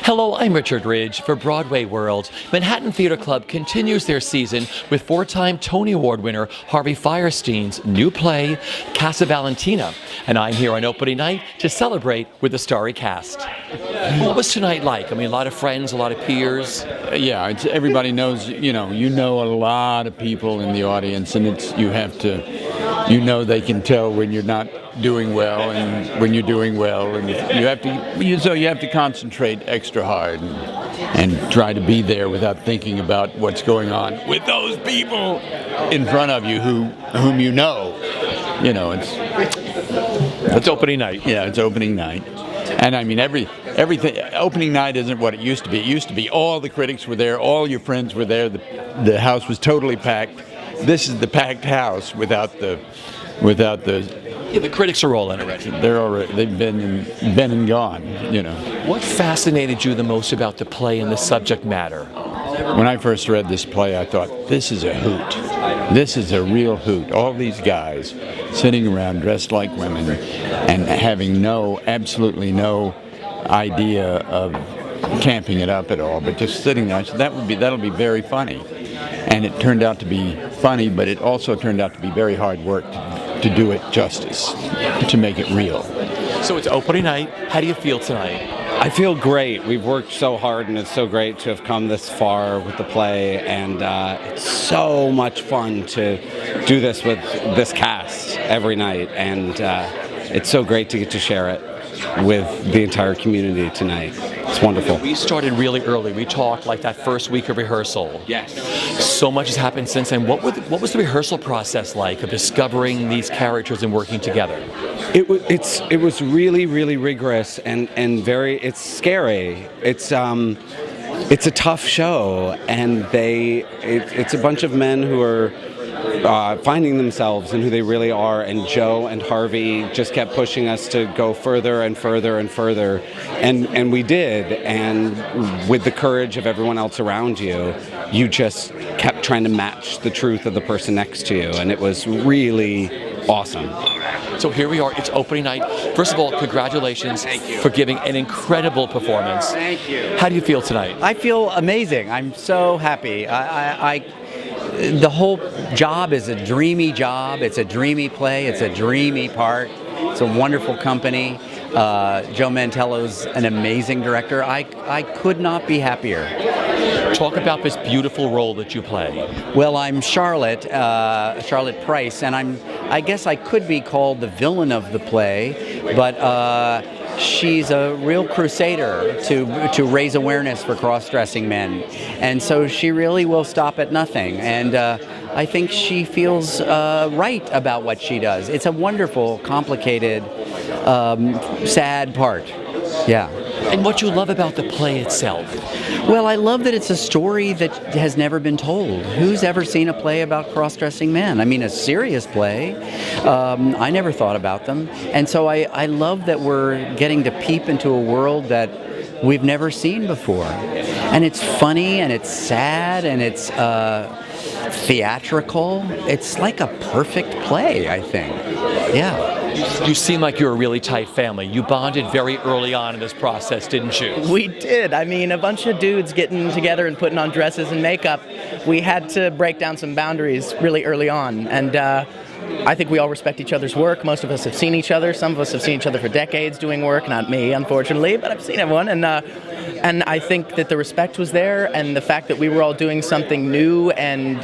Hello, I'm Richard Ridge for BroadwayWorld. Manhattan Theatre Club continues their season with four-time Tony Award winner Harvey Fierstein's new play, Casa Valentina. And I'm here on opening night to celebrate with the starry cast. What was tonight like? I mean, a lot of friends, a lot of peers. Yeah, everybody knows, you know a lot of people in the audience, and they can tell when you're not doing well and when you're doing well, and you have to concentrate extra hard and try to be there without thinking about what's going on with those people in front of you whom you know. It's opening night. Yeah, it's opening night. And I mean, everything. Opening night isn't what it used to be. It used to be all the critics were there, all your friends were there. The house was totally packed. This is the packed house without the. Yeah, the critics are all in already. They've been and gone. What fascinated you the most about the play and the subject matter? When I first read this play, I thought, this is a hoot. This is a real hoot. All these guys sitting around dressed like women and having absolutely no idea of camping it up at all, but just sitting there. I said, that'll be very funny. And it turned out to be funny, but it also turned out to be very hard work to do it justice, to make it real. So it's opening night. How do you feel tonight? I feel great. We've worked so hard, and it's so great to have come this far with the play, and it's so much fun to do this with this cast every night, and it's so great to get to share it with the entire community tonight. It's wonderful. We started really early. We talked like that first week of rehearsal. Yes. So much has happened since then. What was the rehearsal process like of discovering these characters and working together? It was really, really rigorous and it's scary. It's a tough show, and it's a bunch of men who are finding themselves and who they really are, and Joe and Harvey just kept pushing us to go further and further and further, and we did, and with the courage of everyone else around you, you just kept trying to match the truth of the person next to you, and it was really awesome. So here we are, it's opening night. First of all, congratulations for giving an incredible performance. Thank you. How do you feel tonight? I feel amazing. I'm so happy. The whole job is a dreamy job. It's a dreamy play. It's a dreamy part. It's a wonderful company. Joe Mantello's an amazing director. I could not be happier. Talk about this beautiful role that you play. Well, I'm Charlotte Price, and I guess I could be called the villain of the play, but she's a real crusader to raise awareness for cross-dressing men, and so she really will stop at nothing, and I think she feels right about what she does. It's a wonderful, complicated, sad part. Yeah. And what you love about the play itself? Well, I love that it's a story that has never been told. Who's ever seen a play about cross-dressing men? I mean, a serious play. I never thought about them. And so I love that we're getting to peep into a world that we've never seen before. And it's funny, and it's sad, and it's theatrical. It's like a perfect play, I think. Yeah. You seem like you're a really tight family. You bonded very early on in this process, didn't you? We did. I mean, a bunch of dudes getting together and putting on dresses and makeup. We had to break down some boundaries really early on. And I think we all respect each other's work. Most of us have seen each other. Some of us have seen each other for decades doing work. Not me, unfortunately, but I've seen everyone. And I think that the respect was there, and the fact that we were all doing something new and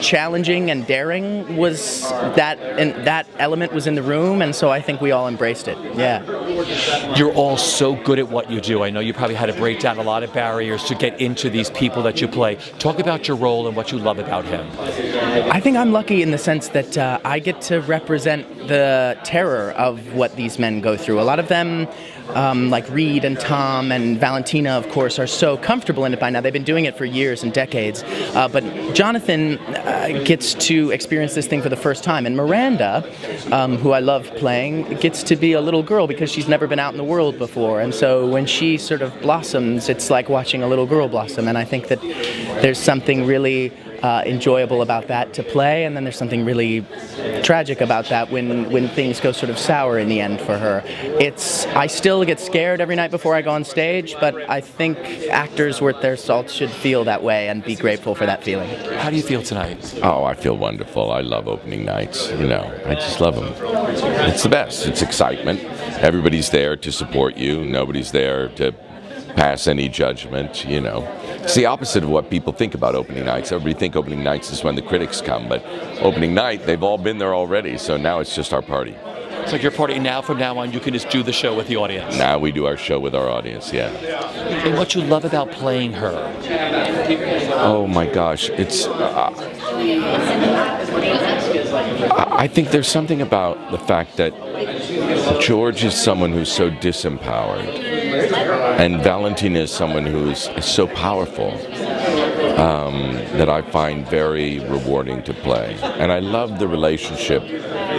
challenging and daring was that element was in the room, and so I think we all embraced it. Yeah. You're all so good at what you do. I know you probably had to break down a lot of barriers to get into these people that you play. Talk about your role and what you love about him. I think I'm lucky in the sense that I get to represent the terror of what these men go through. A lot of them, like Reed and Tom and Valentina, of course, are so comfortable in it by now. They've been doing it for years and decades. But Jonathan gets to experience this thing for the first time. And Miranda, who I love playing, gets to be a little girl because she's never been out in the world before. And so when she sort of blossoms, it's like watching a little girl blossom. And I think that there's something really enjoyable about that to play, and then there's something really tragic about that when things go sort of sour in the end for her. I still get scared every night before I go on stage, but I think actors worth their salt should feel that way and be grateful for that feeling. How do you feel tonight? Oh, I feel wonderful. I love opening nights. I just love them. It's the best. It's excitement. Everybody's there to support you. Nobody's there to pass any judgment. It's the opposite of what people think about opening nights. Everybody think opening nights is when the critics come, but opening night, they've all been there already, so now it's just our party. It's like your party now, from now on, you can just do the show with the audience. Now we do our show with our audience, yeah. And what you love about playing her? Oh my gosh, I think there's something about the fact that George is someone who's so disempowered, and Valentina is someone who is so powerful, that I find very rewarding to play. And I love the relationship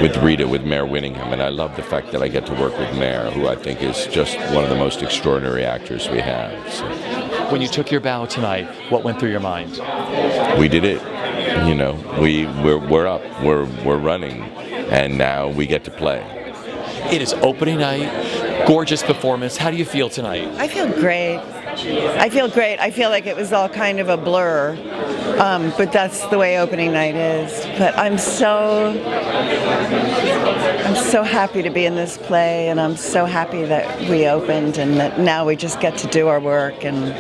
with Rita, with Mare Winningham, and I love the fact that I get to work with Mare, who I think is just one of the most extraordinary actors we have. So. When you took your bow tonight, what went through your mind? We did it. We're up. We're running, and now we get to play. It is opening night, gorgeous performance. How do you feel tonight? I feel great. I feel like it was all kind of a blur, but that's the way opening night is. But I'm so happy to be in this play, and I'm so happy that we opened and that now we just get to do our work, and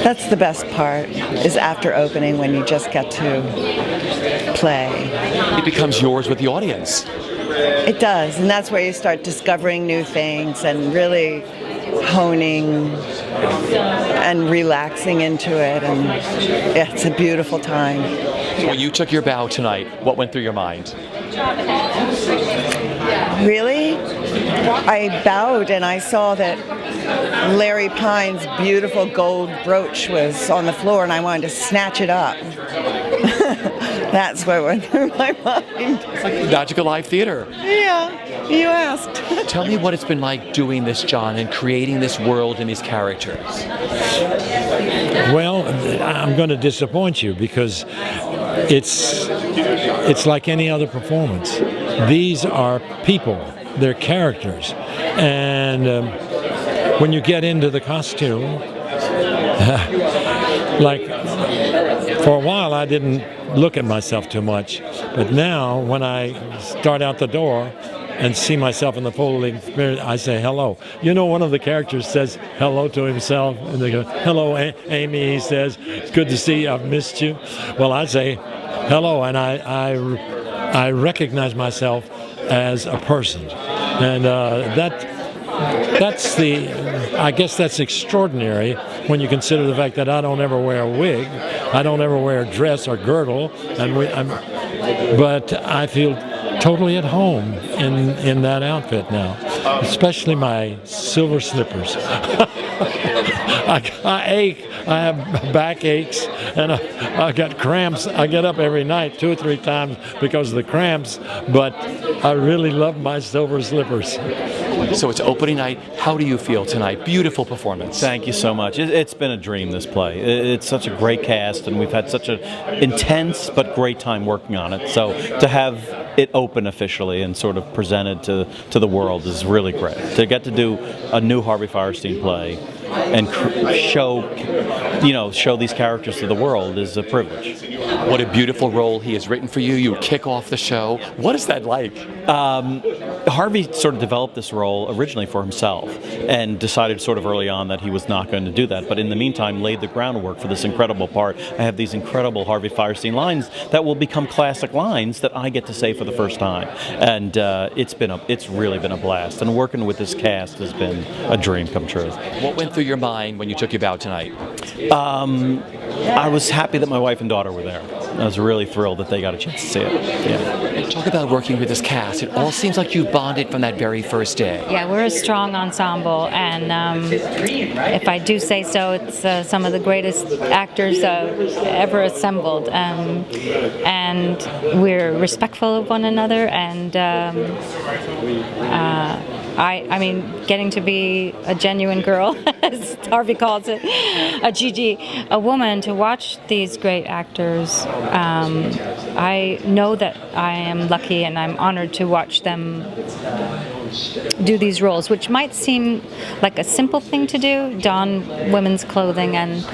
that's the best part, is after opening when you just get to play. It becomes yours with the audience. It does, and that's where you start discovering new things and really honing and relaxing into it, and it's a beautiful time. So when you took your bow tonight, what went through your mind? Really? I bowed and I saw that Larry Pine's beautiful gold brooch was on the floor, and I wanted to snatch it up. That's what went through my mind. It's like magical live theater. Yeah, you asked. Tell me what it's been like doing this, John, and creating this world and these characters. Well, I'm going to disappoint you, because it's like any other performance. These are people, they're characters, and when you get into the costume, like for a while I didn't look at myself too much, but now when I start out the door and see myself in the full-length mirror, I say hello. One of the characters says hello to himself, and they go, hello, Amy, he says, it's good to see you, I've missed you. Well, I say hello, and I recognize myself as a person, and I guess that's extraordinary when you consider the fact that I don't ever wear a wig, I don't ever wear a dress or girdle, but I feel totally at home in that outfit now, especially my silver slippers. I ache. I have back aches, and I got cramps. I get up every night 2 or 3 times because of the cramps, but I really love my silver slippers. So it's opening night. How do you feel tonight? Beautiful performance. Thank you so much. It's been a dream, this play. It's such a great cast, and we've had such an intense but great time working on it. So to have it open officially and sort of presented to the world is really great. To get to do a new Harvey Fierstein play and show these characters to the world is a privilege. What a beautiful role he has written for you. You kick off the show. What is that like? Harvey sort of developed this role originally for himself and decided sort of early on that he was not going to do that, but in the meantime laid the groundwork for this incredible part. I have these incredible Harvey Fierstein lines that will become classic lines that I get to say for the first time, and it's really been a blast, and working with this cast has been a dream come true. What went through your mind when you took your bow tonight? I was happy that my wife and daughter were there. I was really thrilled that they got a chance to see it. Yeah. Talk about working with this cast. It all seems like you bonded from that very first day. Yeah, we're a strong ensemble, and if I do say so, it's some of the greatest actors ever assembled, and we're respectful of one another, and I mean, getting to be a genuine girl, as Harvey calls it, a Gigi, a woman, to watch these great actors. I know that I am lucky and I'm honored to watch them do these roles, which might seem like a simple thing to do, don women's clothing and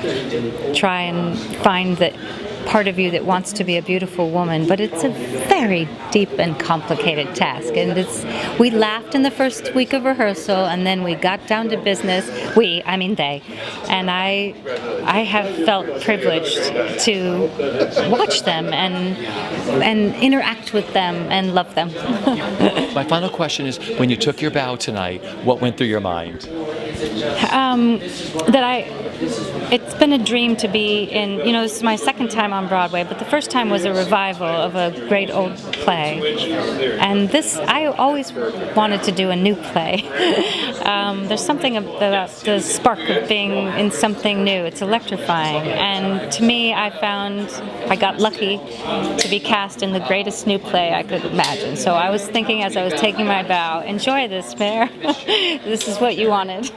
try and find that part of you that wants to be a beautiful woman, but it's a very deep and complicated task. And we laughed in the first week of rehearsal, and then we got down to business. I mean they. And I have felt privileged to watch them and interact with them and love them. My final question is, when you took your bow tonight, what went through your mind? It's been a dream to be in, this is my second time on Broadway, but the first time was a revival of a great old play. And I always wanted to do a new play. There's something about the spark of being in something new. It's electrifying. And to me, I got lucky to be cast in the greatest new play I could imagine. So I was thinking as I was taking my bow, enjoy this, Mayor. This is what you wanted.